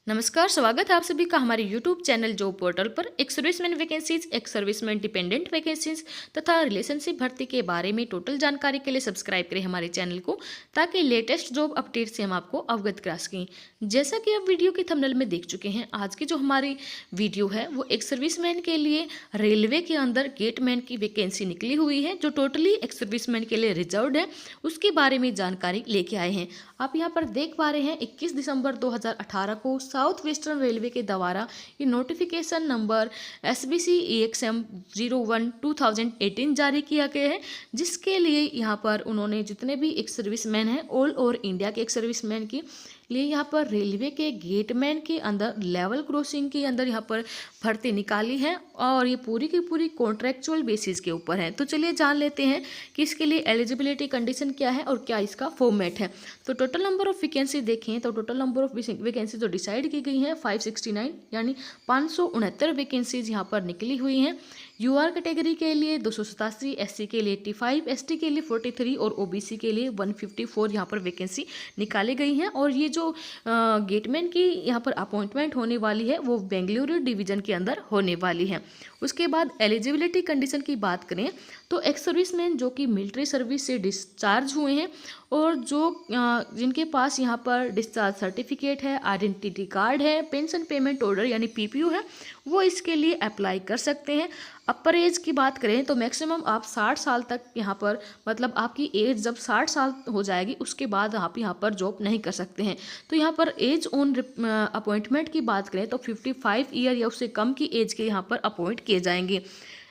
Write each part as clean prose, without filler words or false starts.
नमस्कार, स्वागत है आप सभी का हमारे YouTube चैनल जॉब पोर्टल पर। एक सर्विसमैन वैकेंसीज, एक सर्विसमैन डिपेंडेंट वैकेंसीज तथा रिलेशनशिप भर्ती के बारे में टोटल जानकारी के लिए सब्सक्राइब करें हमारे चैनल को, ताकि लेटेस्ट जॉब अपडेट से हम आपको अवगत करा सकें। जैसा कि आप वीडियो के थंबनेल में देख चुके हैं, आज की जो हमारी वीडियो है वो एक सर्विसमैन के लिए रेलवे के अंदर गेटमैन की वैकेंसी निकली हुई है, जो टोटली एक सर्विसमैन के लिए रिजर्व्ड है। उसके बारे में जानकारी लेके आए हैं। आप यहाँ पर देख पा रहे हैं 21 दिसंबर 2018 को साउथ वेस्टर्न रेलवे के द्वारा ये नोटिफिकेशन नंबर SBC EXM 01 2018 जारी किया गया है, जिसके लिए यहाँ पर उन्होंने जितने भी एक सर्विसमैन हैं ऑल ओवर इंडिया के एक सर्विसमैन की लिए यहाँ पर रेलवे के गेटमैन के अंदर लेवल क्रॉसिंग के अंदर यहाँ पर भर्ती निकाली है, और ये पूरी की पूरी कॉन्ट्रेक्चुअल बेसिस के ऊपर है। तो चलिए जान लेते हैं कि इसके लिए एलिजिबिलिटी कंडीशन क्या है और क्या इसका फॉर्मेट है। तो टोटल नंबर ऑफ वैकेंसी देखें तो टोटल नंबर ऑफ वैकेंसी जो डिसाइड की गई है 569, यानी 569 वैकेंसीज यहाँ पर निकली हुई हैं। UR कैटेगरी के लिए 287, SC के लिए 85, ST के लिए 43 और OBC के लिए 154 यहाँ पर वैकेंसी निकाली गई हैं। और ये जो गेटमैन की यहाँ पर अपॉइंटमेंट होने वाली है वो बेंगलुरु डिवीज़न के अंदर होने वाली है। उसके बाद एलिजिबिलिटी कंडीशन की बात करें तो एक्स सर्विसमैन जो कि मिलिट्री सर्विस से डिस्चार्ज हुए हैं और जो जिनके पास यहाँ पर डिस्चार्ज सर्टिफिकेट है, आइडेंटिटी कार्ड है, पेंशन पेमेंट ऑर्डर यानी PPO है, वो इसके लिए अप्लाई कर सकते हैं। अपर एज की बात करें तो मैक्सिमम आप 60 साल तक यहाँ पर, मतलब आपकी एज जब 60 साल हो जाएगी उसके बाद आप यहाँ पर जॉब नहीं कर सकते हैं। तो यहाँ पर एज ऑन अपॉइंटमेंट की बात करें तो 55 ईयर या उससे कम की एज के यहाँ पर अपॉइंट किए जाएंगे।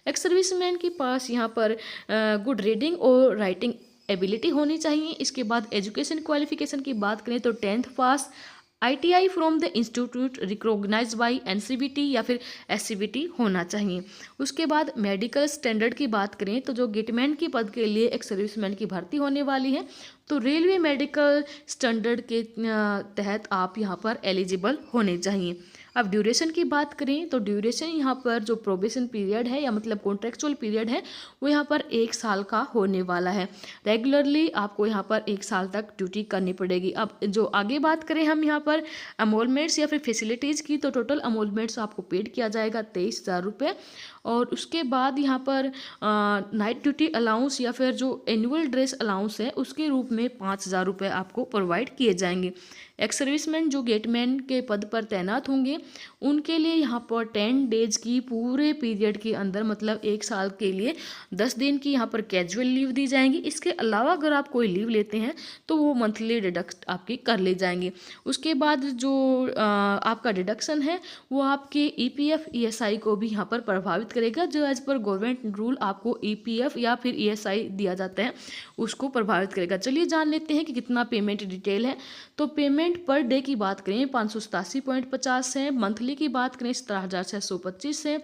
एक्स सर्विसमैन के पास यहाँ पर गुड रीडिंग और राइटिंग एबिलिटी होनी चाहिए। इसके बाद एजुकेशन क्वालिफिकेशन की बात करें तो 10th पास, ITI from the institute recognise by NCBT या फिर SCBT होना चाहिए। उसके बाद मेडिकल स्टैंडर्ड की बात करें तो जो गेटमैन के पद के लिए एक सर्विसमैन की भर्ती होने वाली है, तो रेलवे मेडिकल स्टैंडर्ड के तहत आप यहाँ पर एलिजिबल होने चाहिए। अब ड्यूरेशन की बात करें तो ड्यूरेशन यहाँ पर जो प्रोबेशन पीरियड है या मतलब कॉन्ट्रेक्चुअल पीरियड है वो यहाँ पर 1 साल का होने वाला है। रेगुलरली आपको यहाँ पर 1 साल तक ड्यूटी करनी पड़ेगी। अब जो आगे बात करें हम यहाँ पर अमोलमेंट्स या फिर फैसिलिटीज़ की, तो टोटल अमोलमेंट्स आपको पेड किया जाएगा 23,000 रुपये। और उसके बाद यहाँ पर नाइट ड्यूटी अलाउंस या फिर जो एनुअल ड्रेस अलाउंस है उसके रूप में 5,000 रुपये आपको प्रोवाइड किए जाएंगे। एक्स सर्विसमैन जो गेटमैन के पद पर तैनात होंगे उनके लिए यहाँ पर 10 डेज की पूरे पीरियड के अंदर, मतलब 1 साल के लिए 10 दिन की यहाँ पर कैजुअल लीव दी जाएंगी। इसके अलावा अगर आप कोई लीव लेते हैं तो वो मंथली डिडक्ट आपकी कर ले जाएंगे। उसके बाद जो आपका डिडक्शन है वो आपके EPF ESI को भी यहाँ पर प्रभावित करेगा। जो एज पर गवर्नमेंट रूल आपको EPF या फिर ESI दिया जाता है उसको प्रभावित करेगा। चलिए जान लेते हैं कि कितना पेमेंट डिटेल है। तो पेमेंट पर डे की बात करें 587.50 है, मंथली की बात करें 17,625 है,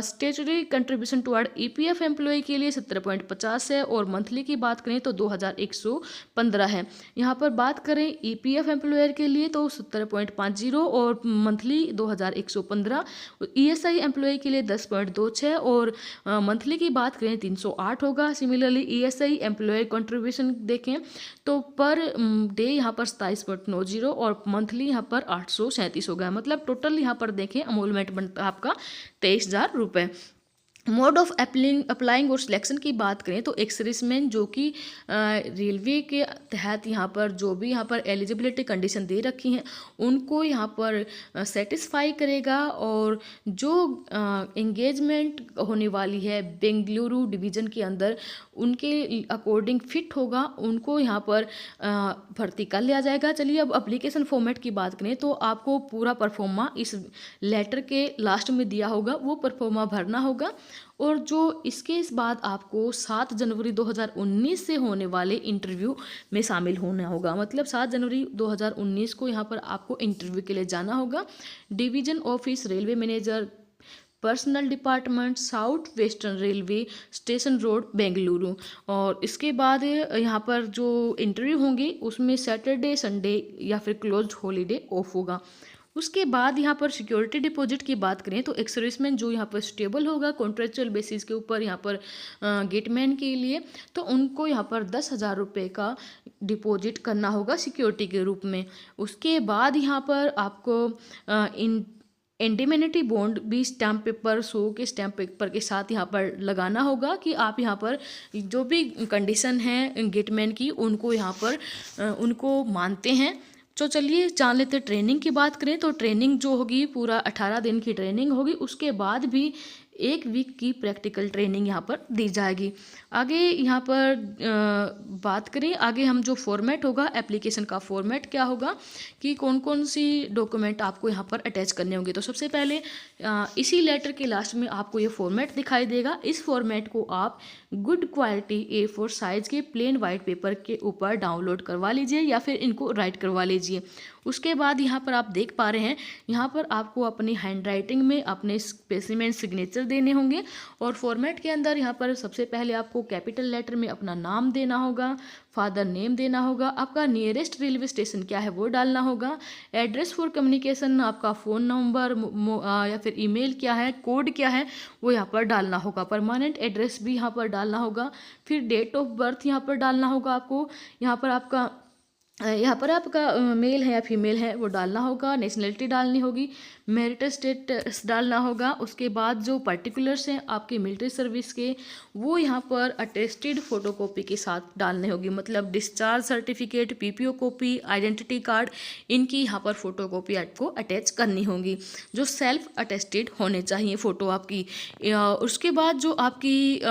statutory contribution toward EPF employ के लिए 17.50 है और मंथली की बात करें तो 2,115 है। यहाँ पर बात करें EPF एम्प्लॉयर के लिए तो 17.50 और मंथली 2,115, ESI एम्प्लॉय के लिए 10.26 और मंथली की बात करें 308 होगा। सिमिलरली ESI एम्प्लॉय कंट्रीब्यूशन देखें तो पर डे यहाँ पर 27.90 और मंथली यहाँ पर 837 होगा। मतलब टोटल यहाँ पर देखें अमोलमेंट बनता आपका 23,000 रुपये। मोड ऑफ अप्लाइंग और सिलेक्शन की बात करें तो एक सर्विसमैन जो कि रेलवे के तहत यहाँ पर जो भी यहाँ पर एलिजिबिलिटी कंडीशन दे रखी हैं उनको यहाँ पर सेटिस्फाई करेगा, और जो एंगेजमेंट होने वाली है बेंगलुरु डिवीज़न के अंदर उनके अकॉर्डिंग फिट होगा, उनको यहाँ पर भर्ती कर लिया जाएगा। चलिए अब एप्लीकेशन फॉर्मेट की बात करें तो आपको पूरा परफॉर्मा इस लेटर के लास्ट में दिया होगा, वो परफॉर्मा भरना होगा। और जो इसके इस बाद आपको 7 जनवरी 2019 से होने वाले इंटरव्यू में शामिल होना होगा। मतलब 7 जनवरी 2019 को यहाँ पर आपको इंटरव्यू के लिए जाना होगा। Division office railway manager, personal department, south western railway, station road, Bengaluru. और इसके बाद यहाँ पर जो इंटरव्यू होंगे उसमें सैटरडे, संडे या फिर क्लोज्ड हॉलीडे ऑफ होगा। उसके बाद यहाँ पर सिक्योरिटी डिपॉजिट की बात करें तो एक सर्विसमैन जो यहाँ पर स्टेबल होगा कॉन्ट्रेक्चुअल बेसिस के ऊपर यहाँ पर गेटमैन के लिए, तो उनको यहाँ पर 10,000 रुपये का डिपॉजिट करना होगा सिक्योरिटी के रूप में। उसके बाद यहाँ पर आपको इन इंडिमेनिटी बॉन्ड भी स्टैम्प पेपर 100 के स्टैम्प पेपर के साथ यहाँ पर लगाना होगा कि आप यहाँ पर जो भी कंडीशन है गेटमैन की उनको यहाँ पर उनको मानते हैं। तो चलिए जान लेते हैं ट्रेनिंग की बात करें तो ट्रेनिंग जो होगी पूरा 18 दिन की ट्रेनिंग होगी, उसके बाद भी 1 वीक की प्रैक्टिकल ट्रेनिंग यहाँ पर दी जाएगी। आगे यहाँ पर बात करें, आगे हम जो फॉर्मेट होगा एप्लीकेशन का फॉर्मेट क्या होगा कि कौन कौन सी डॉक्यूमेंट आपको यहाँ पर अटैच करने होंगे। तो सबसे पहले इसी लेटर के लास्ट में आपको ये फॉर्मेट दिखाई देगा। इस फॉर्मेट को आप गुड क्वालिटी A4 साइज़ के प्लेन वाइट पेपर के ऊपर डाउनलोड करवा लीजिए या फिर इनको राइट करवा लीजिए। उसके बाद यहाँ पर आप देख पा रहे हैं, यहाँ पर आपको अपनी हैंड राइटिंग में अपने स्पेसिमेन सिग्नेचर देने होंगे और फॉर्मेट के अंदर यहाँ पर सबसे पहले आपको कैपिटल लेटर में अपना नाम देना होगा, फादर नेम देना होगा, आपका नियरेस्ट रेलवे स्टेशन क्या है वो डालना होगा, एड्रेस फॉर कम्युनिकेशन आपका फ़ोन नंबर या फिर ईमेल क्या है, कोड क्या है वो यहाँ पर डालना होगा, परमानेंट एड्रेस भी यहाँ पर डालना होगा, फिर डेट ऑफ बर्थ यहाँ पर डालना होगा आपको, यहाँ पर आपका मेल है या फीमेल है वो डालना होगा, नेशनलिटी डालनी होगी, मैरिटल स्टेटस डालना होगा। उसके बाद जो पर्टिकुलर्स हैं आपके मिलिट्री सर्विस के वो यहाँ पर अटेस्टेड फोटोकॉपी के साथ डालने होगी, मतलब discharge certificate, PPO copy, identity card, इनकी यहाँ पर फोटोकॉपी आपको अटैच करनी होगी जो सेल्फ अटेस्टेड होने चाहिए फ़ोटो आपकी। उसके बाद जो आपकी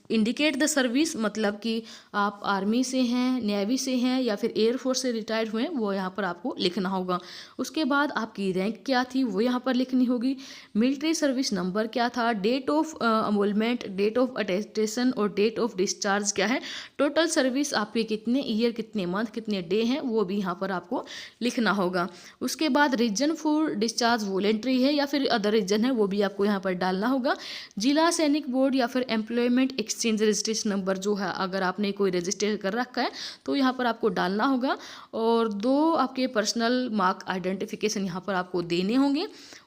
इंडिकेट द सर्विस, मतलब कि आप आर्मी से हैं, नेवी से हैं या फिर एयरफोर्स से रिटायर्ड हुए हैं वो यहाँ पर आपको लिखना होगा। उसके बाद आपकी रैंक क्या थी वो यहाँ पर लिखनी होगी, मिलिट्री सर्विस नंबर क्या था, date of enrolment, date of attestation और डेट ऑफ डिस्चार्ज क्या है, टोटल सर्विस आपके कितने ईयर, कितने मंथ, कितने डे हैं वो भी यहाँ पर आपको लिखना होगा। उसके बाद रीजन फॉर डिस्चार्ज वॉलेंट्री है या फिर अदर रीजन है वो भी आपको यहाँ पर डालना होगा। जिला सैनिक बोर्ड या फिर एम्प्लॉयमेंट एक्सचेंज रजिस्ट्रेशन नंबर जो है अगर आपने कोई रजिस्टर कर रखा है तो यहाँ पर आपको डालना होगा, और 2 आपके पर्सनल मार्क आइडेंटिफिकेशन यहाँ पर आपको देने होंगे।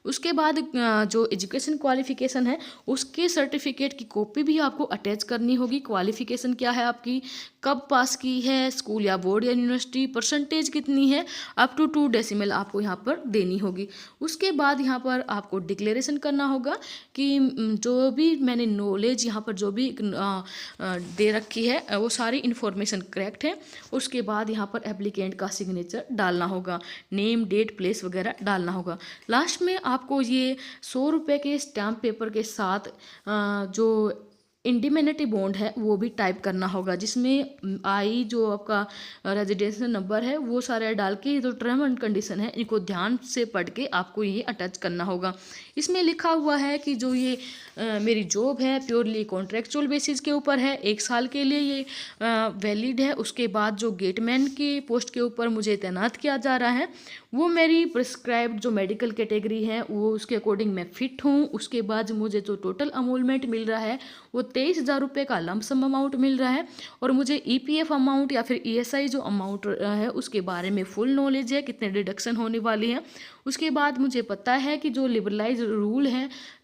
उसके बाद जो एजुकेशन क्वालिफिकेशन है उसके सर्टिफिकेट की कॉपी भी आपको अटैच करनी होगी। क्वालिफिकेशन क्या है आपकी, कब पास की है, स्कूल या बोर्ड या यूनिवर्सिटी, परसेंटेज कितनी है, अप टू 2 डेसिमल आपको यहाँ पर देनी होगी। उसके बाद यहाँ पर आपको डिक्लेरेशन करना होगा कि जो भी मैंने नॉलेज यहाँ पर जो भी दे रखी है वो सारी इन्फॉर्मेशन करेक्ट है। उसके बाद यहाँ पर एप्लीकेंट का सिग्नेचर डालना होगा, नेम, डेट, प्लेस वगैरह डालना होगा। लास्ट में आपको ये 100 रुपये के स्टैम्प पेपर के साथ जो इंडिमेनिटी बॉन्ड है वो भी टाइप करना होगा, जिसमें आई जो आपका रेजिडेंशियल नंबर है वो सारे डाल के जो टर्म एंड कंडीशन है इनको ध्यान से पढ़ के आपको ये अटैच करना होगा। इसमें लिखा हुआ है कि जो ये मेरी जॉब है प्योरली कॉन्ट्रेक्चुअल बेसिस के ऊपर है, 1 साल के लिए ये वैलिड है। उसके बाद जो गेटमैन की पोस्ट के ऊपर मुझे तैनात किया जा रहा है वो मेरी प्रिस्क्राइब्ड जो मेडिकल कैटेगरी है वो उसके अकॉर्डिंग मैं फिट हूँ। उसके बाद मुझे जो टोटल अमोलमेंट मिल रहा है वो 23,000 रुपये का लमसम अमाउंट मिल रहा है, और मुझे EPF अमाउंट या फिर ESI जो अमाउंट है उसके बारे में फुल नॉलेज है, कितने डिडक्शन होने वाली है। उसके बाद मुझे पता है कि जो लिबरलाइज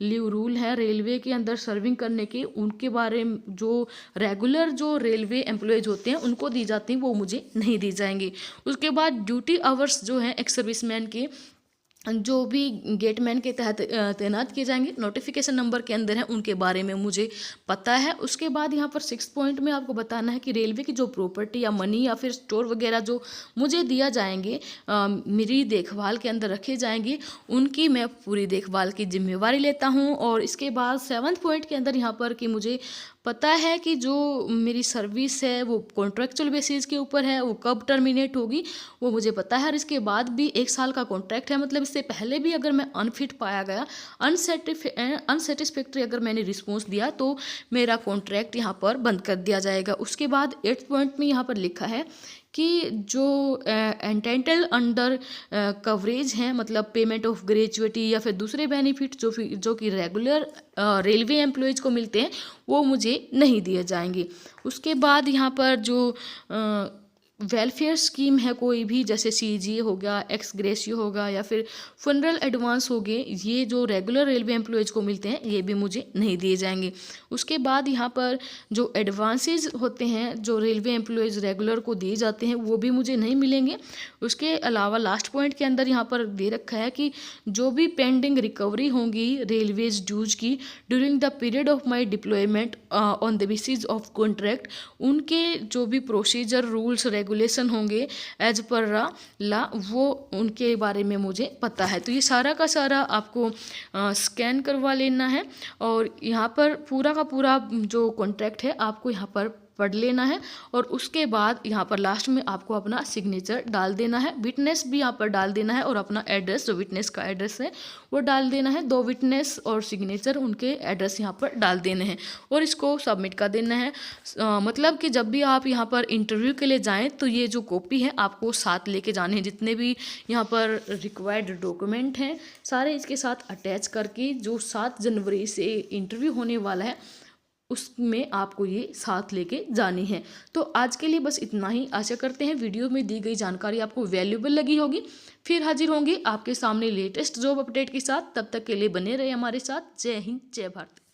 लीव रूल है रेलवे के अंदर सर्विंग करने के, उनके बारे में जो रेगुलर जो रेलवे एम्प्लॉयज होते हैं उनको दी जाती हैं वो मुझे नहीं दी जाएंगी। उसके बाद ड्यूटी आवर्स जो हैं एक्स सर्विसमैन के जो भी गेटमैन के तहत तैनात किए जाएंगे नोटिफिकेशन नंबर के अंदर है उनके बारे में मुझे पता है। उसके बाद यहाँ पर 6 पॉइंट में आपको बताना है कि रेलवे की जो प्रॉपर्टी या मनी या फिर स्टोर वगैरह जो मुझे दिया जाएंगे मेरी देखभाल के अंदर रखे जाएंगे उनकी मैं पूरी देखभाल की जिम्मेवारी लेता हूँ। और इसके बाद 7th पॉइंट के अंदर यहाँ पर कि मुझे पता है कि जो मेरी सर्विस है वो कॉन्ट्रेक्चुअल बेसिस के ऊपर है, वो कब टर्मिनेट होगी वो मुझे पता है। और इसके बाद भी 1 साल का कॉन्ट्रैक्ट है, मतलब इससे पहले भी अगर मैं अनफिट पाया गया, अनसेटिस्फैक्ट्री अगर मैंने रिस्पॉन्स दिया तो मेरा कॉन्ट्रैक्ट यहाँ पर बंद कर दिया जाएगा। उसके बाद 8th पॉइंट में यहाँ पर लिखा है कि जो एंटाइटल अंडर कवरेज हैं, मतलब पेमेंट ऑफ ग्रेजुएटी या फिर दूसरे बेनिफिट जो कि रेगुलर रेलवे एम्प्लॉयज़ को मिलते हैं वो मुझे नहीं दिए जाएंगे। उसके बाद यहाँ पर जो वेलफेयर स्कीम है कोई भी, जैसे सीजीए हो गया, एक्स ग्रेशियो होगा, या फिर फनरल एडवांस हो गए, ये जो रेगुलर रेलवे एम्प्लॉयज़ को मिलते हैं ये भी मुझे नहीं दिए जाएंगे। उसके बाद यहाँ पर जो एडवांसेस होते हैं जो रेलवे एम्प्लॉयज़ रेगुलर को दिए जाते हैं वो भी मुझे नहीं मिलेंगे। उसके अलावा लास्ट पॉइंट के अंदर यहाँ पर दे रखा है कि जो भी पेंडिंग रिकवरी होंगी रेलवेज ड्यूज की during the period of my deployment on the basis of contract, उनके जो भी प्रोसीजर रूल्स रेगुलेशन होंगे एज पर ला वो उनके बारे में मुझे पता है। तो ये सारा का सारा आपको स्कैन करवा लेना है और यहाँ पर पूरा का पूरा जो कॉन्ट्रैक्ट है आपको यहाँ पर पढ़ लेना है और उसके बाद यहाँ पर लास्ट में आपको अपना सिग्नेचर डाल देना है, विटनेस भी यहाँ पर डाल देना है और अपना एड्रेस जो विटनेस का एड्रेस है वो डाल देना है। 2 विटनेस और सिग्नेचर उनके एड्रेस यहाँ पर डाल देने हैं और इसको सबमिट कर देना है। मतलब कि जब भी आप यहाँ पर इंटरव्यू के लिए जाएँ तो ये जो कॉपी है आपको साथ लेके जाने हैं, जितने भी यहाँ पर रिक्वायर्ड डॉक्यूमेंट हैं सारे इसके साथ अटैच करके, जो 7 जनवरी से इंटरव्यू होने वाला है उसमें आपको ये साथ लेके जानी है। तो आज के लिए बस इतना ही। आशा करते हैं वीडियो में दी गई जानकारी आपको वैल्यूएबल लगी होगी। फिर हाजिर होंगे आपके सामने लेटेस्ट जॉब अपडेट के साथ। तब तक के लिए बने रहे हमारे साथ। जय हिंद, जय भारत।